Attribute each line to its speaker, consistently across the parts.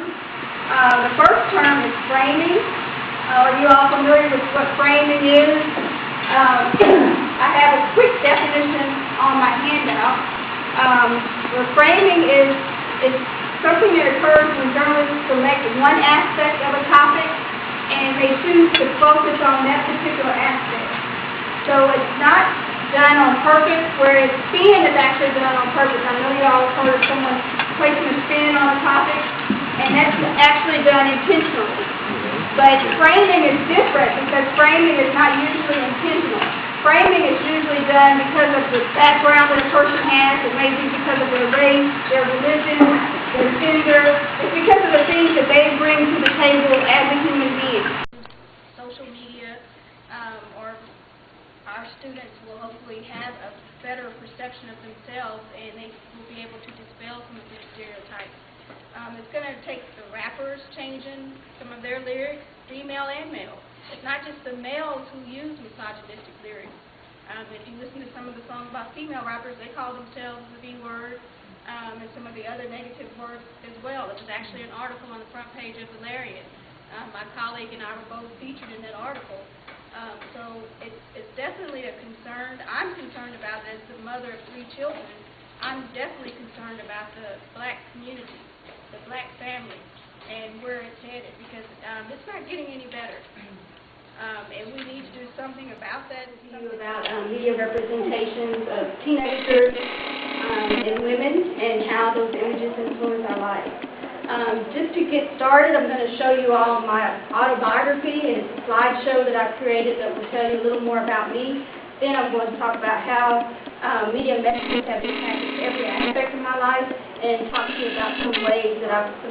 Speaker 1: The first term is framing. Are you all familiar with what framing is? I have a quick definition on my handout. Framing is something that occurs when journalists select one aspect of a topic and they choose to focus on that particular aspect. So it's not done on purpose, whereas spin is actually done on purpose. I know you all have heard of someone placing a spin on a topic, and that's actually done intentionally. But framing is different because framing is not usually intentional. Framing is usually done because of the background that a person has. It may be because of their race, their religion, their gender. It's because of the things that they bring to the table as a human being.
Speaker 2: Social media, or our students will hopefully have a better perception of themselves, and they will be able to dispel some of these stereotypes. It's going to take the rappers changing some of their lyrics, female and male. It's not just the males who use misogynistic lyrics. If you listen to some of the songs about female rappers, they call themselves the B-word, and some of the other negative words as well. It was actually an article on the front page of Valerian. My colleague and I were both featured in that article. So it's definitely a concern. I'm concerned about it as the mother of 3 children. I'm definitely concerned about the black community, the black family, and where it's headed, because it's not getting any better. And we need to do something about that.
Speaker 1: About media representations of teenagers and women and how those images influence our lives. Just to get started, I'm going to show you all my autobiography, and it's a slideshow that I've created that will tell you a little more about me. Then I'm going to talk about how media messages have impacted every aspect of my life, and talk to you about some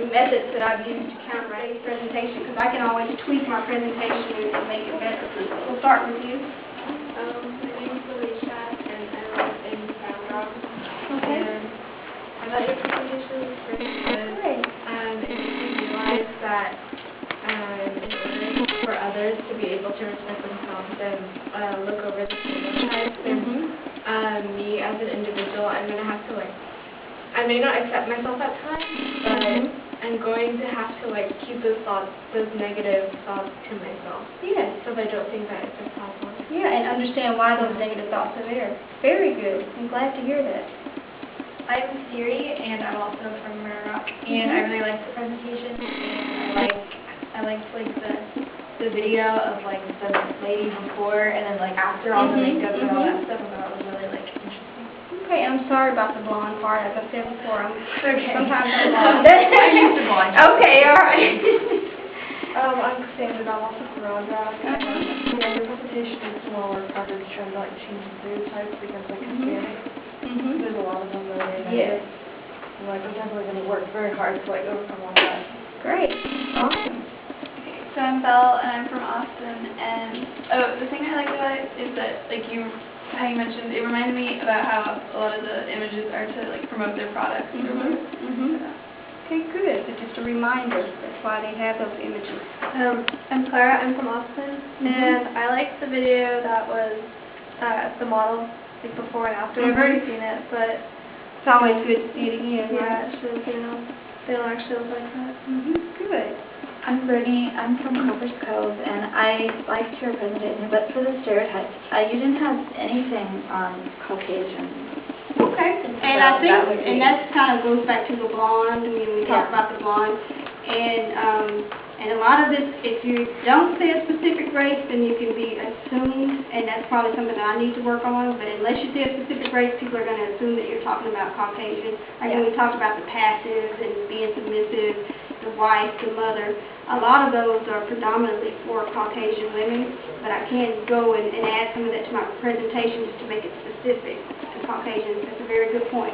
Speaker 1: methods that I've used to counteract presentation, because I can always tweak my presentation and make it better. We'll start with you.
Speaker 3: My name is Alicia, and I live in Sound.
Speaker 1: Okay.
Speaker 3: And I thought your presentation was really good.
Speaker 1: Great.
Speaker 3: It made me realize that in order for others to be able to respect themselves and look over the stereotypes, and me as an individual, I'm going to have to, I may not accept myself at times, but I'm going to have to, keep those negative thoughts to myself.
Speaker 1: Yes.
Speaker 3: So I don't think that it's a problem.
Speaker 1: Yeah, and understand why those negative thoughts are there. Very good. I'm glad to hear that.
Speaker 4: I'm Siri, and I'm also from Murray Rock, and I really liked the presentation, and I liked the video of the lady before and then after all the makeup and all that stuff. I thought it was really interesting.
Speaker 1: Okay, I'm sorry about the blonde part. As I said before, sometimes I'm
Speaker 4: blonde. I'm used to blonde.
Speaker 1: Okay, all right.
Speaker 3: I'm Cassandra, and I'm also from Rhonda. Your presentation is more harder to try to change the stereotypes because Hispanic. There's a lot of them that are
Speaker 1: Yes.
Speaker 3: I'm definitely going to work very hard to overcome all that.
Speaker 1: Great. Awesome.
Speaker 4: So I'm Belle, and I'm from Austin, and the thing I liked about it is that, how you mentioned, it reminded me about how a lot of the images are to, promote their products.
Speaker 1: Okay, good. It's just a reminder. That's why they have those images.
Speaker 5: I'm Clara. I'm from Austin, and I liked the video that was the model, before and after. I've already seen it, but
Speaker 1: It's always good to see it again,
Speaker 5: yeah,
Speaker 1: right?
Speaker 5: it's really cool. They don't actually look like that.
Speaker 1: Good.
Speaker 6: I'm Brittany. I'm from Copper's Cove, and I liked your presentation, but for the stereotypes, you didn't have anything on Caucasian.
Speaker 1: Okay. And I think, and that kind of goes back to the blonde, when we talk about the blonde. And a lot of this, if you don't say a specific race, then you can be assumed, and that's probably something that I need to work on. But unless you say a specific race, people are going to assume that you're talking about Caucasian. Like when we talked about the passive and being submissive, the wife, the mother, a lot of those are predominantly for Caucasian women. But I can go and add some of that to my presentation just to make it specific to Caucasians. That's a very good point.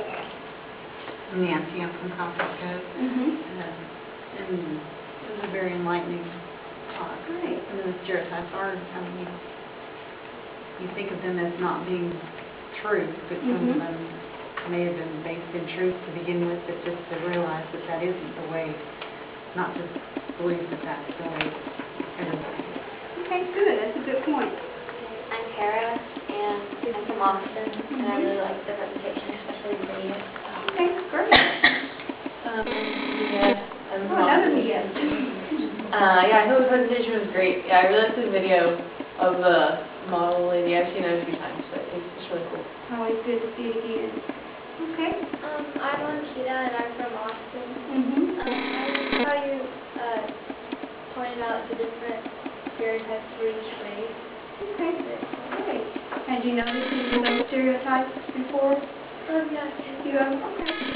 Speaker 7: Nancy, I'm from Copper's Cove. And it was a very enlightening talk.
Speaker 1: Great.
Speaker 7: Some of the stereotypes are, you think of them as not being true, but some of them may have been based in truth to begin with, but just to realize that that isn't the way, not to believe that that's the way everybody is.
Speaker 1: Okay, good. That's a good point.
Speaker 6: I'm Kara, and I'm from Austin, and I really liked the presentation, especially the video.
Speaker 1: Okay, great.
Speaker 6: I'm from
Speaker 1: Yes.
Speaker 8: Yeah, I thought the presentation was great. Yeah, I really liked the video of the model lady. I've seen it a few times, but it's really cool.
Speaker 1: Always good to see it again. Okay.
Speaker 5: I'm Lankita and I'm from Austin.
Speaker 1: Mm-hmm.
Speaker 5: I like how you pointed out the different stereotypes for each race.
Speaker 1: Okay. Great. Had you noticed any of those stereotypes before?
Speaker 5: Yeah.
Speaker 1: You have? Okay.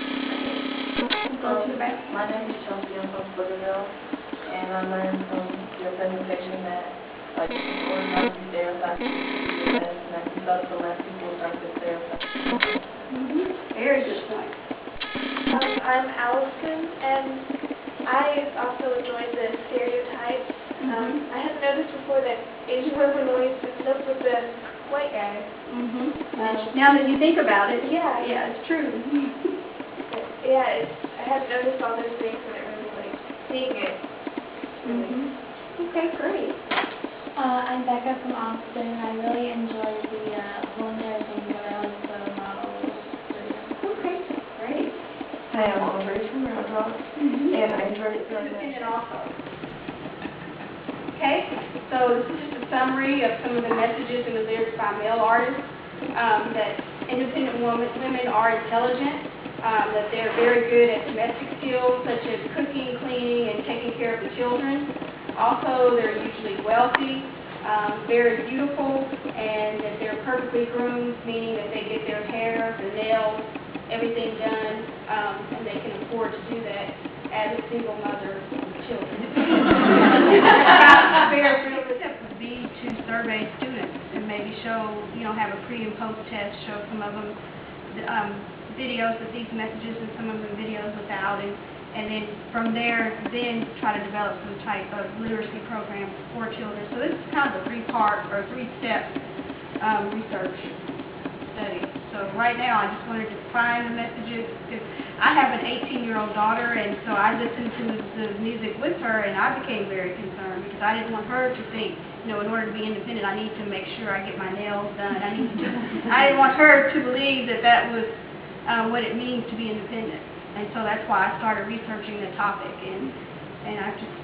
Speaker 1: Go to the back.
Speaker 8: My name is Chelsea. I'm from Pflugerville, and I learned from your presentation that like people are not stereotypes and that you start to let people start to stereotypes.
Speaker 1: Mm-hmm. Very good point.
Speaker 5: I'm Allison, and I also enjoyed the stereotypes. I had noticed before that Asian women always mixed up with the white guys.
Speaker 1: Mm-hmm. Now that you think about it, yeah, it's true.
Speaker 5: Yeah, I hadn't noticed all those things, and it really like seeing it.
Speaker 1: Mm-hmm. Okay, great.
Speaker 3: I'm Becca from Austin. I really enjoyed the whole entire thing around the model video.
Speaker 1: Okay, great.
Speaker 9: Hi, I'm Audrey from Round Rock, and I enjoyed it very much.
Speaker 1: Independent also. Okay, so this is just a summary of some of the messages in the lyrics by male artists, that independent women are intelligent, that they're very good at domestic skills such as cooking, cleaning, and taking care of the children. Also, they're usually wealthy, very beautiful, and that they're perfectly groomed, meaning that they get their hair, the nails, everything done, and they can afford to do that as a single mother with children. Fair step would be to survey students and maybe show, have a pre and post test, show some of them videos with these messages and some of them videos without, and then from there, then try to develop some type of literacy program for children. So this is kind of a three-part or three-step research study. So right now, I just wanted to find the messages, because I have an 18-year-old daughter, and so I listened to the music with her, and I became very concerned, because I didn't want her to think, in order to be independent, I need to make sure I get my nails done. I didn't want her to believe that that was what it means to be independent. And so that's why I started researching the topic, and I just,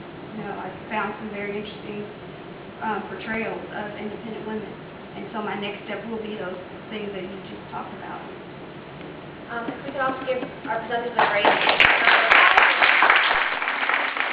Speaker 1: I found some very interesting portrayals of independent women. And so my next step will be those things that you just talked about.
Speaker 5: If we could also give our presenters a break.